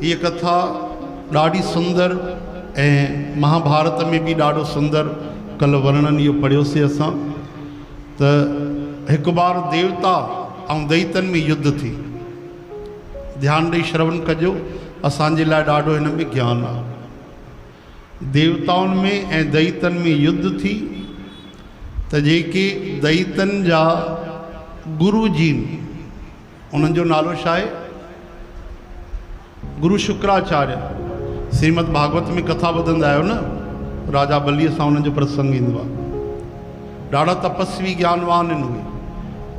ये कथा ॾाढी सुंदर ऐं महाभारत में भी ॾाढो सुंदर कल वर्णन इहो पढ़ियोसीं असां त हिकु बार देवता ऐं दैतन में युद्ध थी। ध्यान ॾेई श्रवण कजो, असांजे लाइ ॾाढो हिन में ज्ञान आहे। देवताउनि में ऐं दैतन में युद्ध थी त जेके दैतन जा गुरु जी उन्हनि जो नालो छा आहे? गुरु शुक्राचार्य। श्रीमद भागवत में कथा ॿुधंदा आहियो न, राजा बलीअ सां उन्हनि जो प्रसंग ईंदो आहे। ॾाढा तपस्वी ज्ञानवान आहिनि उहे।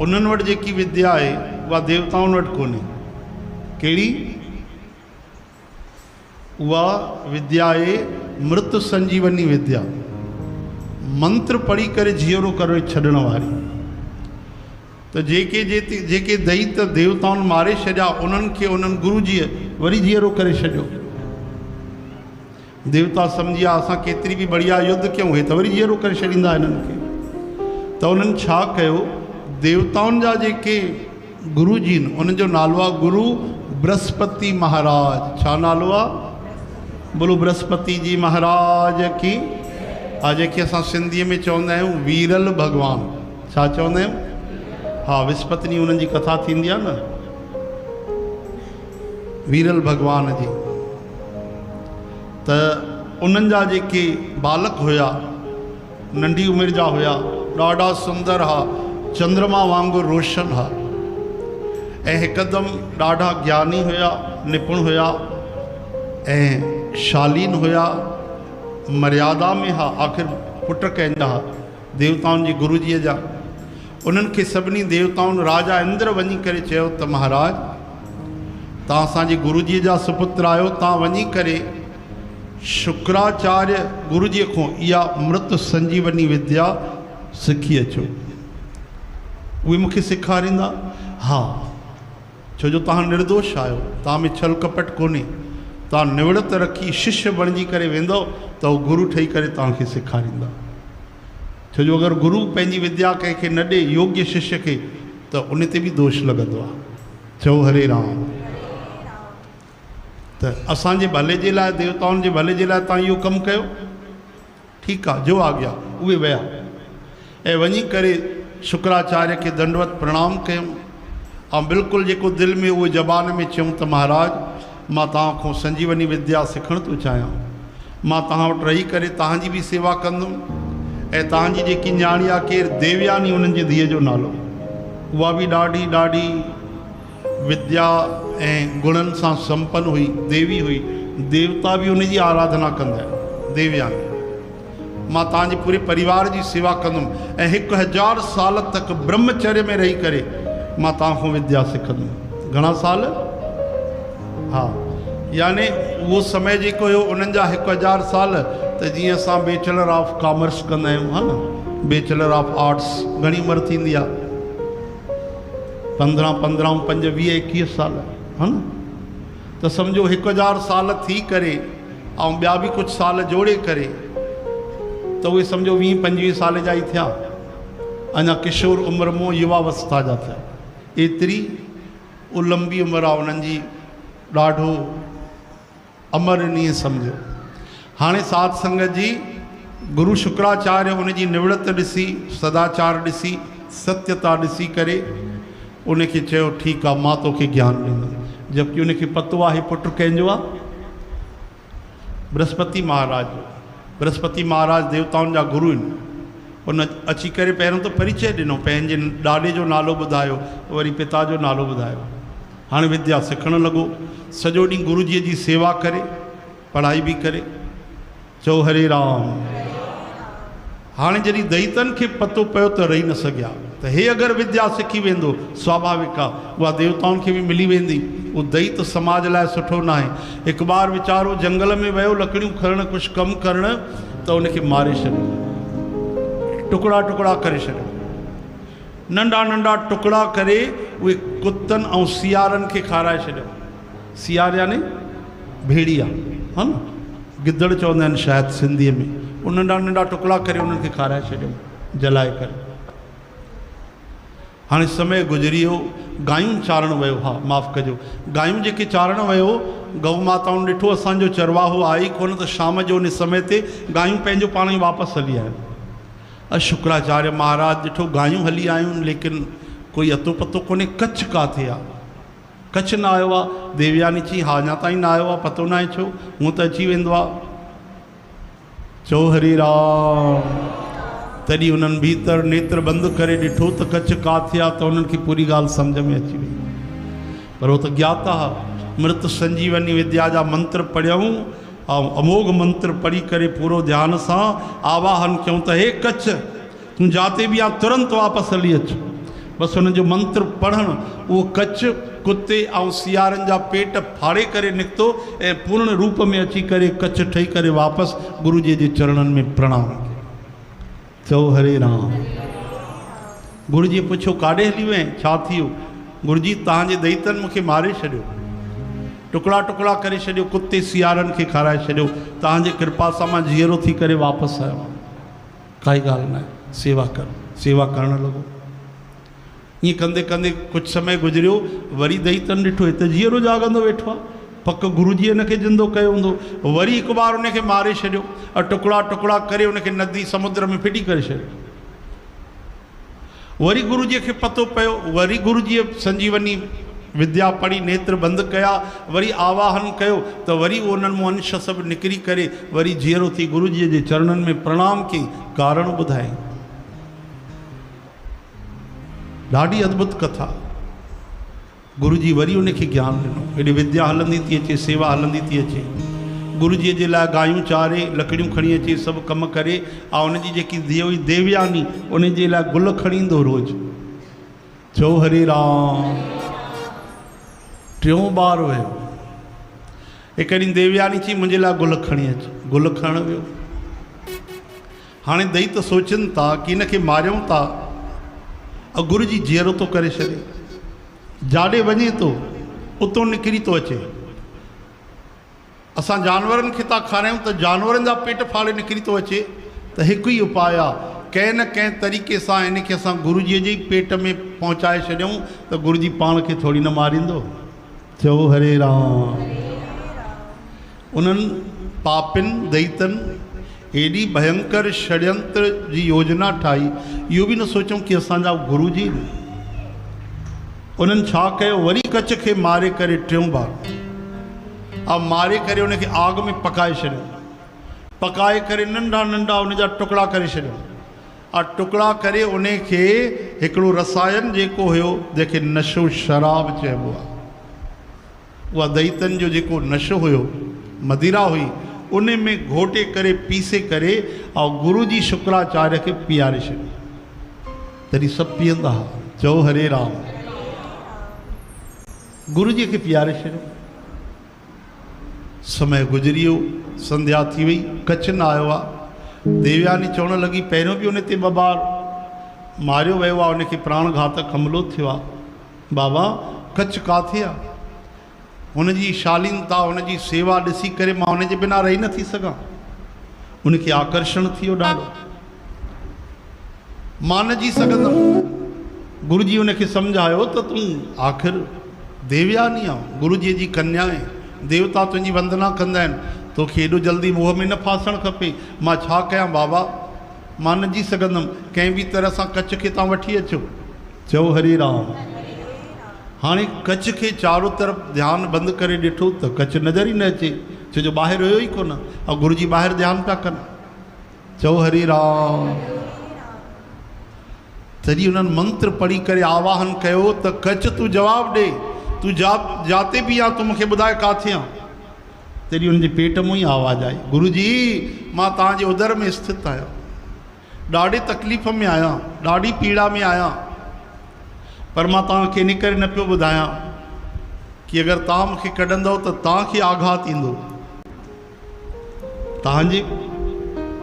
उन्हनि वटि जेकी विद्या आहे उहा देवताउनि वटि कोन्हे। कहिड़ी? उहा विद्या आहे मृत संजीवनी विद्या, मंत्र पढ़ी करे जीअरो करे छॾण वारी। त जेके दैत देवताउनि मारे छॾिया उन्हनि खे उन्हनि गुरु जीअ वरी जीअरो करे छॾियो। देवता सम्झी विया असां केतिरी बि बढ़िया युद्ध कयूं, हे त वरी जीअरो करे छॾींदा हिननि खे। त उन्हनि छा कयो? देवताउनि जा जेके गुरु जी आहिनि उन्हनि जो नालो आहे गुरु बृहस्पति महाराज। छा नालो आहे? बोलो बृहस्पति जी महाराज की। जेके असां सिंधीअ में चवंदा आहियूं वीरल भॻवानु। छा चवंदा आहियूं? हाँ, विस्पति ॾींहुं उन्हनि जी कथा थींदी आहे न, वीरल भॻवान जी। त उन्हनि जा जेके बालक हुया नंढी उमिरि जा हुया, ॾाढा सुंदर हा, चंद्रमा वांगुरु रोशन हा ऐं हिकदमि ॾाढा ज्ञानी हुया, निपुण हुया ऐं शालीन हुया, मर्यादा में हा। आख़िर पुट कंहिंजा हा? देवताउनि जी गुरु जीअ जा। उन्हनि खे सभिनी देवताउनि राजा इंद्र वञी करे चयो त महाराज तव्हां असांजे गुरु जीअ जा सुपुत्र आहियो, तव्हां वञी करे शुक्राचार्य गुरु जीअ खां इहा मृत संजीवनी विद्या सिखी अचो। उहे मूंखे सेखारींदा? हा, छो जो तव्हां निर्दोष आहियो, तव्हां में छल कपट कोन्हे। तव्हां निवड़त रखी शिष्य बणिजी करे वेंदव त उहो गुरु ठही करे तव्हांखे सेखारींदा। छो जो अगरि गुरु पंहिंजी विद्या कंहिंखे न ॾे योग्य शिष्य खे त उन ते बि दोष लॻंदो आहे। चओ हरे राम। त असांजे भले जे लाइ, देवताउनि जे भले जे लाइ तव्हां इहो कमु कयो, ठीकु आहे, जो आ गया। उहे विया ऐं वञी करे शुक्राचार्य खे दंडवत प्रणाम कयूं ऐं बिल्कुलु जेको दिलि में उहो ज़बान में चयूं त महाराज मां तव्हां खां संजीवनी विद्या सिखणु थो चाहियां। मां तव्हां वटि रही करे तव्हांजी बि सेवा कंदुमि ऐं तव्हांजी जेकी न्याणी आहे केरु? देवयानी उन्हनि जी धीअ जो नालो। उहा बि ॾाढी विद्या ऐं गुणनि सां संपन्न हुई, देवी हुई। देवता बि उन जी आराधना कंदा आहिनि, देवयानी। मां तव्हांजे पूरे परिवार जी सेवा कंदुमि ऐं 1000 साल तक ब्रह्मचर्य में रही करे मां तव्हां खां विद्या सिखंदुमि। घणा साल? हा, यानी उहो समय जेको हुयो उन्हनि जा 1000 साल। त जीअं असां बैचलर ऑफ कॉमर्स कंदा आहियूं, हा न, बैचलर ऑफ आर्ट्स घणी उमिरि थींदी आहे? 15 5 20 21 साल, हा न। त सम्झो 1000 साल थी करे ऐं ॿिया बि कुझु साल जोड़े करे त उहे सम्झो 20 25 साल जा ई थिया। अञा किशोर उमिरि मां युवावस्था जा थिया। एतिरी उहा लंबी उमिरि आहे उन्हनि जी, ॾाढो अमर ईअं सम्झो। हाणे साध संगत जी गुरु शुक्राचार्य उनजी निवड़त ॾिसी, सदाचार ॾिसी, सत्यता ॾिसी करे उनखे चयो ठीकु आहे मां तोखे ज्ञान ॾींदुमि। जबकि उनखे पतो आहे पुट कंहिंजो आहे? बृहस्पति महाराज जो। बृहस्पति महाराज देवताउनि जा गुरु आहिनि। उन अची करे पहिरियों त परिचय ॾिनो, पंहिंजे ॾाॾे जो नालो ॿुधायो, वरी पिता जो नालो ॿुधायो। हाणे विद्या सिखणु लॻो, सॼो ॾींहुं गुरु जीअ जी सेवा करे, पढ़ाई बि करे। चओ हरे राम। हाणे जॾहिं दैतनि खे पतो पियो त रही न सघिया त हे अगरि विद्या सिखी वेंदो स्वाभाविक आहे उहा देवताउनि खे बि मिली वेंदी। उहो दैत समाज लाइ सुठो न आहे। हिकु बार वीचारो जंगल में वियो लकड़ियूं खणणु, कुझु कमु करणु, त उनखे मारे छॾियो, टुकड़ा टुकड़ा करे छॾियो। नंढा नंढा टुकड़ा करे उहे कुतनि ऐं सियारनि खे खाराए छॾियो। सियार यानी भेड़िया, हा न, गिदड़ चवंदा आहिनि शायदि सिंधीअ में। उन नंढा नंढा टुकड़ा करे उन्हनि खे खाराए छॾियो, जलाए करे। हाँ समय गुजरी वियो, गायूं चारण वियो, हाँ माफ़ कजो, गायूं जेके चारण वियो, गौ माताउनि ॾिठो असांजो चरवाहो आई कोन, त शाम जो उन समय ते गायूं पंहिंजो पाण ई वापसि हली आहियूं। शुक्राचार्य महाराज ॾिठो गायूं हली आयूं, लेकिन कोई अतो पतो कोन्हे कच्छ काथे आहे, कच्छ न आयो आहे। देवयानी चई हा अञा ताईं न आयो आहे, पतो न आहे छो, हूअं त अची वेंदो आहे। चओ हरे राम। तॾहिं उन्हनि भीतर नेत्र बंदि करे ॾिठो त कच्छ काथे आहे, त उन्हनि खे पूरी ॻाल्हि सम्झ में अची वई। पर उहो त ज्ञाता मृत संजीवनी विद्या जा मंत्र पढ़ियऊं ऐं अमोघ मंत्र पढ़ी करे पूरो ध्यान सां आवाहन कयूं त हे कच्छ तूं जाते बि आहे तुरंत वापसि हली अच। बसि हुनजो मंत्र पढ़णु उहो कच्छ कुते ऐं सियारनि जा पेट फाड़े करे निकितो ऐं पूर्ण रूप में अची करे कच्छ ठही करे वापसि गुरू जी जे चरणनि में प्रणाम कयो। चओ हरे राम। गुरू जी पुछो काॾे हली वएं, छा थी वियो? गुरू जी तव्हांजे दैतनि मूंखे मारे छॾियो, टुकड़ा टुकड़ा करे छॾियो, कुते सियारनि खे खाराए छॾियो, तव्हांजे कृपा सां मां जीअरो थी करे वापसि आयो। काई ॻाल्हि न आहे, सेवा कर। सेवा करणु लॻो। ईअं कंदे कंदे कुझु समय गुज़रियो, वरी दैतनि ॾिठो हिते जीअरो जाॻंदो वेठो आहे, पक गुरू जी हिनखे जिंदो कयो हूंदो। वरी हिकु बार उनखे मारे छॾियो ऐं टुकड़ा टुकड़ा करे उनखे नदी समुद्र में फिटी करे छॾियो। वरी गुरू जी खे पतो पियो, वरी गुरू जी संजीवनी विद्या पढ़ी नेत्र बंदि कया, वरी आवाहन कयो त वरी उन्हनि मां अंश सभु निकिरी करे वरी जीअरो थी गुरू जी जे चरणनि में प्रणाम कई, कारण ॿुधाई। ॾाढी अद्भुत कथा। गुरू जी वरी उनखे ज्ञान ॾिनो, हेॾी विद्या हलंदी थी अचे, सेवा हलंदी थी अचे। गुरू जी जे लाइ गायूं चारे, लकड़ियूं खणी अचे, सभु कमु करे, ऐं उनजी जेकी धीअ हुई देवयानी उन जे लाइ गुल खणी ईंदो रोज़। चओ हरे राम। टियों बार वियो। हिकु ॾींहुं देवयानी चई मुंहिंजे लाइ गुल खणी अच, गुल खणणु वियो। हाणे दई त सोचनि था कि हिनखे मारियूं था, ऐं गुरू जी जीअरो थो करे छॾे, जाॾे वञे थो उतो निकिरी थो अचे। असां जानवरनि खे था खारायूं त जानवरनि जा पेट फाड़े निकिरी थो अचे, त हिकु ई उपाय आहे, कंहिं न कंहिं तरीक़े सां हिनखे असां गुरू जी जे पेट में पहुचाए छॾियूं त गुरू जी पाण खे थोरी न मारींदो। चओ हरे राम। उन्हनि पापिन दैतन एडी भयंकर षड्यंत्र जी योजना ठाही। इहो बि न सोचूं कि असांजा गुरू जी। उन्हनि छा कयो, वरी कच्छ खे मारे करे टियों बार मारे करे उनखे आग में पकाए छॾियो, पकाए करे नंढा नंढा उनजा टुकड़ा करे छॾियो, और टुकड़ा करे उनखे हिकिड़ो रसायन जेको हुयो, जंहिंखे नशो शराब चइबो आहे, उहा दैतन जो जेको नशो हुयो, मदिरा हुई, उन में घोटे करे पीसे करे और गुरू जी शुक्राचार्य खे पीआरे छॾियो। तॾहिं सभु पीअंदा। चओ हरे राम। गुरू जी खे पीआरे छॾियो। समय गुज़री वियो, संध्या थी वई, कच्छ न आयो आहे। देवयानी चवणु लॻी पहिरियों बि उन ते ॿ बार मारियो वियो आहे, उनखे प्राण घातक हमलो थियो आहे। बाबा कच्छ काथे आहे? हुनजी शालीनता, हुनजी सेवा ॾिसी करे मां हुनजे बिना रही नथी सघां। उनखे आकर्षण थियो ॾाढो, मां न जी सघंदमि। गुरू जी उनखे सम्झायो त तूं आख़िर देवयानी आहे, गुरू जी जी कन्या आहे, देवता तुंहिंजी वंदना कंदा आहिनि, तोखे एॾो जल्दी मोह में न फासणु खपे। मां छा कयां बाबा, मां न जी सघंदमि, कंहिं बि तरह सां कच्छ खे तव्हां वठी अचो। चओ हरे राम। हाणे कच्छ खे चारों तरफ़ ध्यानु बंदि करे ॾिठो त कच्छ नज़र ई न अचे, छो जो ॿाहिरि हुयो ई कोन, ऐं गुरू जी ॿाहिरि ध्यानु पिया कनि। चओ हरे राम। तॾहिं उन्हनि मंत्र पढ़ी करे आवाहन कयो त कच्छ तूं जवाबु ॾे, तूं जाते बि आहे तूं मूंखे ॿुधाए काथे आहे। तॾहिं उनजे पेट मां ई आवाज़ आई, गुरू जी मां तव्हांजे उदर में स्थित आहियां, ॾाढी तकलीफ़ में आहियां, ॾाढी पीड़ा में आहियां, पर मां तव्हांखे इन करे न पियो ॿुधायां कि अगरि तव्हां मूंखे कढंदव त तव्हांखे आघात ईंदो। तव्हांजे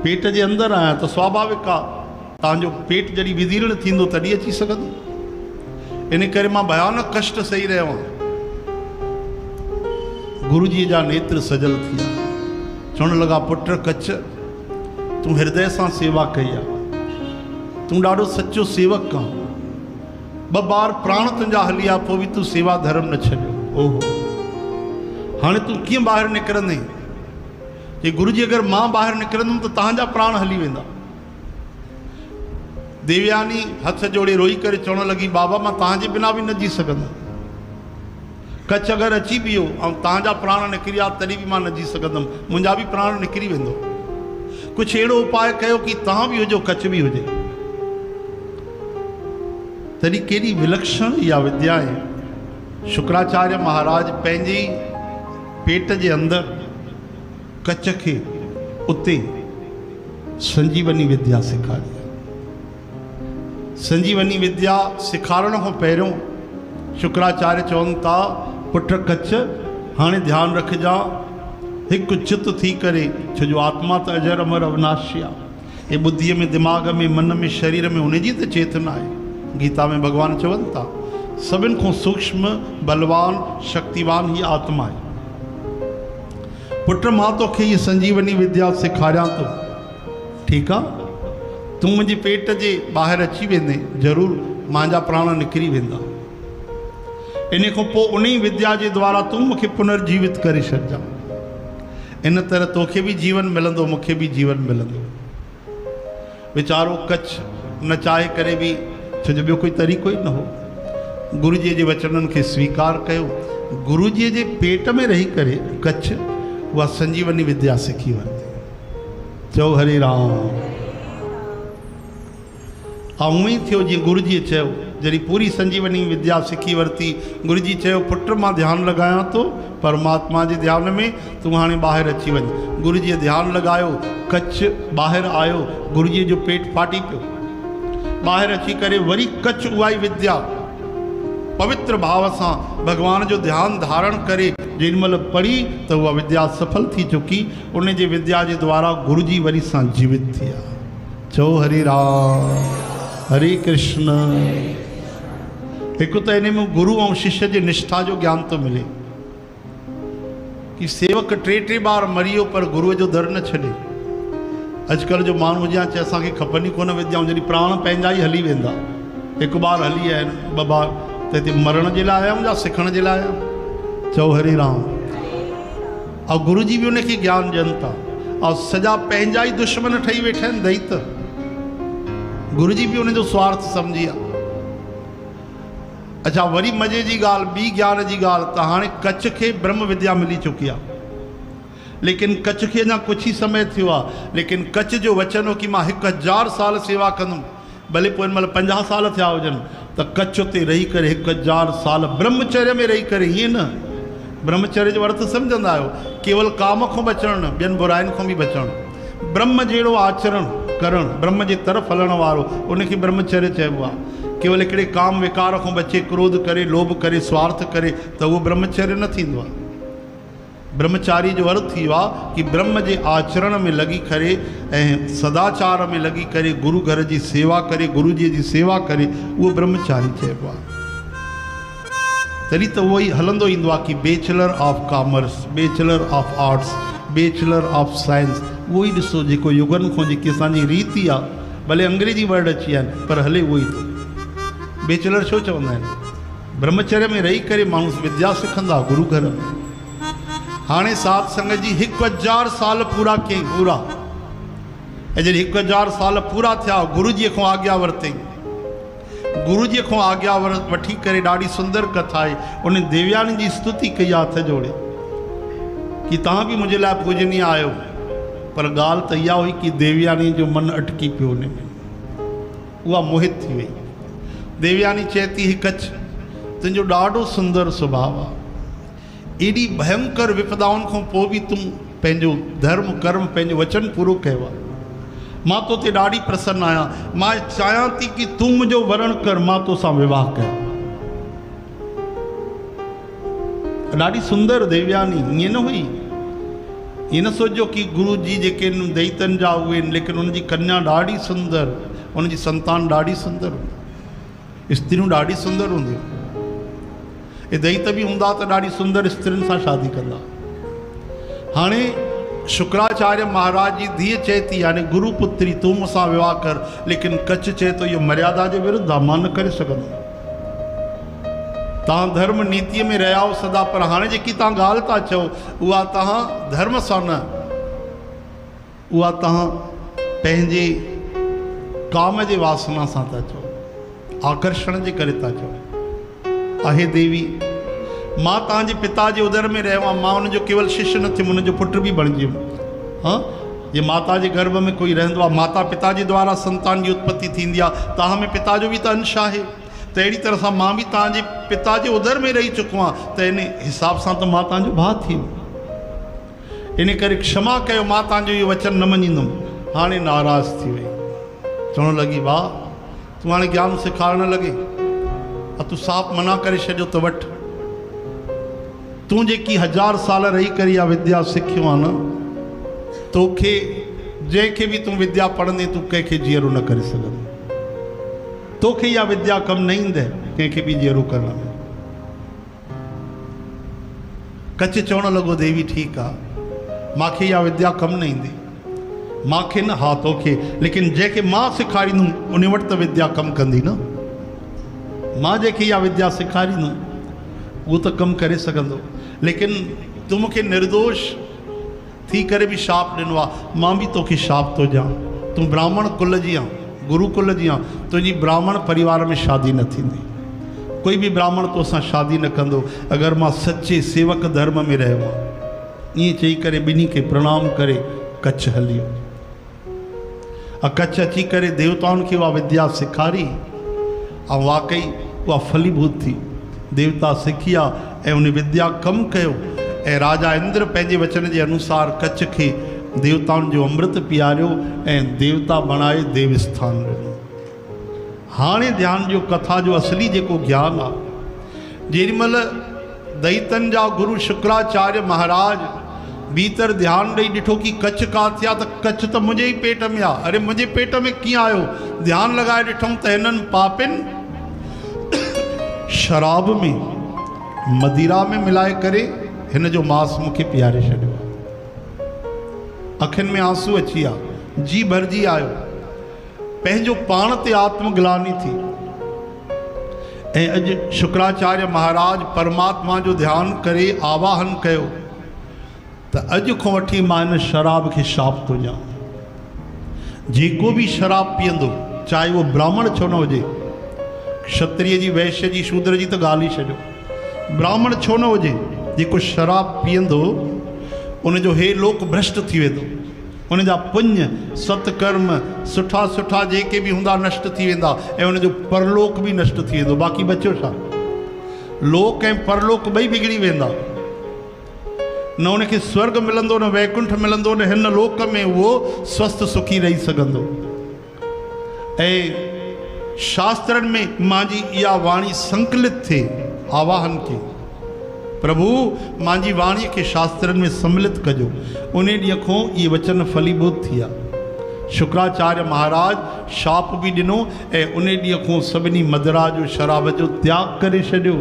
पेट जे अंदरि आहियां त स्वाभाविक आहे, तव्हांजो पेट जॾहिं विदीर्ण थींदो तॾहिं अची सघंदो, इन करे मां भयानक कष्ट सही रहियो आहियां। गुरू जी जा नेत्र सजल थिया, चवणु लॻा पुट कच्छ तूं हृदय सां सेवा कई आहे, तूं ॾाढो सचो सेवक आहे, ब बार प्राण तुंहिंजा हलिया पोइ बि तूं सेवा धर्म न छॾियो। ओहो, हाणे तूं कीअं ॿाहिरि निकिरंदे? जे गुरु जी अगरि मां ॿाहिरि निकिरंदुमि त तव्हांजा प्राण हली वेंदा। देवयानी हथ जोड़े रोई करे चवणु लॻी, बाबा मां तव्हांजे बिना बि न जी सघंदुमि। कच्छ अगरि अची बि वियो ऐं तव्हांजा प्राण निकिरी विया तॾहिं बि मां न जी सघंदुमि, मुंहिंजा बि प्राण निकिरी वेंदो। कुझु अहिड़ो उपाय कयो कि तव्हां बि हुजो, कच्छ बि हुजे। तॾहिं केॾी विलक्षण इहा विद्या आहे। शुक्राचार्य महाराज पंहिंजे पेट जे अंदरि कच्छ खे उते संजीवनी विद्या सेखारी। संजीवनी विद्या सेखारण खां पहिरियों शुक्राचार्य चवनि था, पुट कच्छ हाणे ध्यानु रखिजा, हिकु चित थी करे, छो जो आत्मा त अजर अमर अविनाशी आहे। हे बुद्धीअ में, दिमाग़ में, मन में, शरीर में उनजी त चेतना आहे। गीता में भगवान चवनि था, सभिनि खां सूक्ष्म, बलवान, शक्तिवान ही आत्मा आहे। पुट मां तोखे हीअ संजीवनी विद्या सेखारियां थो, ठीकु आहे? तूं मुंहिंजे पेट जे ॿाहिरि अची वेंदे ज़रूरु मुंहिंजा प्राण निकिरी वेंदा। इन खां पोइ उन ई विद्या जे द्वारा तूं मूंखे पुनर्जीवित करे छॾिजां। इन तरह तोखे बि जीवन मिलंदो, मूंखे बि जीवन मिलंदो। वीचारो कच्छ न चाहे करे बि, छो जो ॿियो कोई तरीक़ो ई न हो, गुरु जी जे वचननि खे स्वीकार कयो। गुरु जी जे पेट में रही करे कच्छ उहा संजीवनी विद्या सिखी वरिती। चओ हरे राम। ऐं उअं ई थियो जीअं गुरु जी चयो। जॾहिं पूरी संजीवनी विद्या सिखी वरिती, गुरु जी चयो, पुट मां ध्यानु लॻायां थो परमात्मा जे ध्यान में, तूं हाणे ॿाहिरि अची वञ। गुरु जी ध्यानु लॻायो, कच्छ ॿाहिरि आयो, गुरु जी जो पेट फाटी पियो। ॿाहिरि अची करे वरी कच्छ उहा ई विद्या पवित्र भाव सां भगवान जो ध्यानु धारण करे जेॾीमहिल पढ़ी त उहा विद्या सफल थी चुकी। उन जे विद्या जे द्वारा गुरु जी वरी सां जीवित थी आहे। चओ हरे राम, हरे कृष्ण। हिकु त इन में गुरु ऐं शिष्य जी निष्ठा जो ज्ञान थो मिले कि सेवक टे बार मरी वियो पर गुरुअ जो दर न छॾे। अॼुकल्ह जो माण्हू हुजे चए असांखे खपनि ई कोन विद्याऊं, जॾहिं प्राण पंहिंजा ई हली वेंदा। हिकु बार हली विया आहिनि, ॿ बार, त हिते मरण जे लाइ आया आहियूं या सिखण जे लाइ आया? चओ हरे राम। ऐं गुरु जी बि उनखे ज्ञान ॾियनि था। ऐं सॼा पंहिंजा ई दुश्मन ठही वेठा आहिनि दैत। गुरु जी बि उनजो स्वार्थ सम्झी आहे। अच्छा, वरी मज़े जी ॻाल्हि, ॿी ज्ञान जी ॻाल्हि, त हाणे कच्छ खे ब्रह्म विद्या मिली चुकी आहे। लेकिन कच्छ खे अञा कुझु ई समय थियो आहे। लेकिन कच्छ जो वचन हो कि मां 1000 साल सेवा कंदुमि, भले पोइ हिन महिल 50 साल थिया हुजनि, त कच्छ उते रही करे 1000 साल ब्रह्मचर्य में रही करे। हीअं न, ब्रह्मचर्य जो अर्थ सम्झंदा आहियो? केवल काम खां बचणु न, ॿियनि बुराइनि खां बि बचणु। ब्रह्म जहिड़ो आचरण करणु, ब्रह्म जे तरफ़ हलण वारो, उनखे ब्रह्मचर्य चइबो आहे। केवल हिकिड़े काम विकार खां बचे, क्रोध करे, लोभ करे, स्वार्थ करे, त उहो ब्रह्मचर्य न थींदो आहे। ब्रह्मचारी जो अर्थ थी वियो आहे कि ब्रह्म जे आचरण में लॻी करे ऐं सदाचार में लॻी करे गुरु घर जी सेवा करे, गुरु जी सेवा करे, उहो ब्रह्मचारी चइबो आहे। तॾहिं त उहो ई हलंदो ईंदो आहे कि bachelor of commerce, bachelor of arts, bachelor of science. उहो ई ॾिसो जेको युगनि खां जेकी असांजी रीति आहे, भले अंग्रेजी वर्ड अची विया आहिनि पर हले उहो ई थो। बैचलर छो चवंदा आहिनि? ब्रह्मचर्य में रही करे माण्हू विद्या सिखंदा गुरु घर में। हाणे साध संगत जी 1000 साल पूरा कयईं, पूरा। ऐं जॾहिं 1000 साल पूरा थिया, गुरु जी खां आज्ञा वरितई। गुरु जी खां आज्ञा वठी करे ॾाढी सुंदर कथा आहे। उन देवयानी जी स्तुति कई हथ जोड़े कि तव्हां बि मुंहिंजे लाइ पूजनीय आहियो। पर ॻाल्हि त इहा हुई कि देवयानी जो मन अटकी पियो उन में, उहा मोहित थी वई। देवयानी चए थी, हे कच्छ, तुंहिंजो ॾाढो सुंदर सुभाउ आहे। एॾी भयंकर विपदाउनि खां पोइ बि तूं पंहिंजो धर्म कर्म, पंहिंजो वचन पूरो कयो आहे। मां तो ते ॾाढी प्रसन्न आहियां। मां चाहियां थी कि तूं मुंहिंजो वरण कर, मां तोसां विवाह कयां। ॾाढी सुंदर देवयानी। ईअं न हुई, ईअं न सोचो कि गुरु जी जेके दैतनि जा उहे आहिनि, लेकिन उनजी कन्या ॾाढी सुंदर, उनजी संतान ॾाढी सुंदर हूंदी, स्त्रियूं ॾाढी सुंदर हूंदियूं। ये दैत बि हूंदा त ॾाढी सुंदर स्त्रियुनि सां शादी कंदा। हाणे शुक्राचार्य महाराज जी धीअ चए थी, यानी गुरु पुत्री तूं मूंसां विवाह कर, लेकिन कच्छ चए थो इहो मर्यादा जे विरुद्ध आहे, मां न करे सघंदुमि। तव्हां धर्म नीति में रहिया हो सदा, पर हाणे जेकी तव्हां ॻाल्हि था चओ उहा तव्हां धर्म सां न, उहा तव्हां पंहिंजे काम जे वासना सां था चओ, आकर्षण जे करे था चओ। आहे देवी, मां तव्हांजे पिता जे उदर में रहियो आहियां, मां हुनजो केवल शिष्य न थियुमि, हुनजो पुट बि बणिजी वियुमि। हाँ, जे माता जे गर्भ में कोई रहंदो आहे, माता पिता जे द्वारा संतान जी उत्पत्ति थींदी आहे, तव्हां में पिता जो बि त अंश आहे। त अहिड़ी तरह सां मां बि तव्हांजे पिता जे उदर में रही चुको आहियां, त इन हिसाब सां त मां तव्हांजो भाउ थी वियुमि। इन करे क्षमा कयो, मां तव्हांजो इहो वचन न मञींदुमि। हाणे नाराज़ थी वई, चवणु लॻी वाह, तूं हाणे ज्ञान सेखारणु लॻे, तूं साफ़ मना करे छॾियो त वठि। तूं जेकी 1000 साल रही करे इहा विद्या सिखियो आहे न, तोखे जंहिंखे बि तूं विद्या पढ़ंदे तूं कंहिंखे जीअरो न करे सघंदो। तोखे इहा विद्या कमु न ईंदे कंहिंखे बि जीअरो करण में। कच्छ चवणु लॻो देवी ठीकु आहे, मूंखे इहा विद्या कमु न ईंदी, मूंखे न, हा तोखे, लेकिन जंहिंखे मां सेखारींदुमि उन वटि त विद्या कमु कंदी न। मां जंहिंखे इहा विद्या सेखारींदुमि उहो त कमु करे सघंदो। लेकिन तूं मूंखे निर्दोष थी करे बि शाप ॾिनो आहे, मां बि तोखे शाप थो ॾियां। तूं ब्राह्मण कुल जी आहे, गुरुकुल जी आहे, तुंहिंजी ब्राह्मण परिवार में शादी न थींदी, कोई बि ब्राह्मण तो सां शादी न कंदो अगरि मां सचे सेवक धर्म में रहियो आहियां। ईअं चई करे ॿिन्ही खे प्रणाम करे कच्छ हली वियो। कच्छ अची करे देवताउनि खे उहा विद्या सेखारी, ऐं वाकई उहा फलीभूत थी। देवता सिखी आहे ऐं उन विद्या कमु कयो, ऐं राजा इंद्र पंहिंजे वचन जे अनुसार कच्छ खे देवताउनि जो अमृत पीआरियो ऐं देवता बणाए देवस्थान ॾिनो। हाणे ध्यान जो कथा जो असली जेको ज्ञान आहे, जेॾीमहिल दैतन जा गुरु शुक्राचार्य महाराज भीतर ध्यानु ॾेई ॾिठो कि कच्छ का थिया, त कच्छ त मुंहिंजे ई पेट में आहे। अरे मुंहिंजे पेट में कीअं आयो? ध्यानु लॻाए ॾिठूं त हिननि पापिन शराब में, मदिरा में मिलाए करे हिन जो मांस मूंखे पीआरे छॾियो। अखियुनि में आंसू अची विया, जी भरिजी आयो, पंहिंजो पाण ते आत्मग्लानी थी। ऐं अॼु शुक्राचार्य महाराज परमात्मा जो ध्यानु करे आवाहन कयो त अॼु खां वठी मां हिन शराब खे शाप थो ॾियां। जेको बि शराब पीअंदो, चाहे उहो ब्राह्मण छो न हुजे, क्षत्रिय जी, वैश्य जी, शूद्र जी त ॻाल्हि ई छॾियो, ब्राह्मण छो न हुजे, जेको शराब पीअंदो उनजो हे लोक भ्रष्ट थी वेंदो, उनजा पुण्य सत्कर्म सुठा सुठा जेके बि हूंदा नष्ट थी वेंदा, ऐं उनजो परलोक बि नष्ट थी वेंदो। बाक़ी बचियो छा? लोक ऐं परलोक ॿई बिगड़ी वेंदा। न उनखे स्वर्ग मिलंदो, न वैकुंठ मिलंदो, न हिन लोक में उहो स्वस्थ सुखी रही सघंदो। ऐं शास्त्रनि में मुंहिंजी इहा वाणी संकलित थिए, आवाहन की प्रभु मुंहिंजी वाणीअ खे शास्त्रनि में सम्मिलित कजो। उन ॾींहं खां इहे वचन फलीभूत थी विया। शुक्राचार्य महाराज शाप बि ॾिनो ऐं उन ॾींहं खां सभिनी मदिरा जो, शराब जो त्याग करे छॾियो।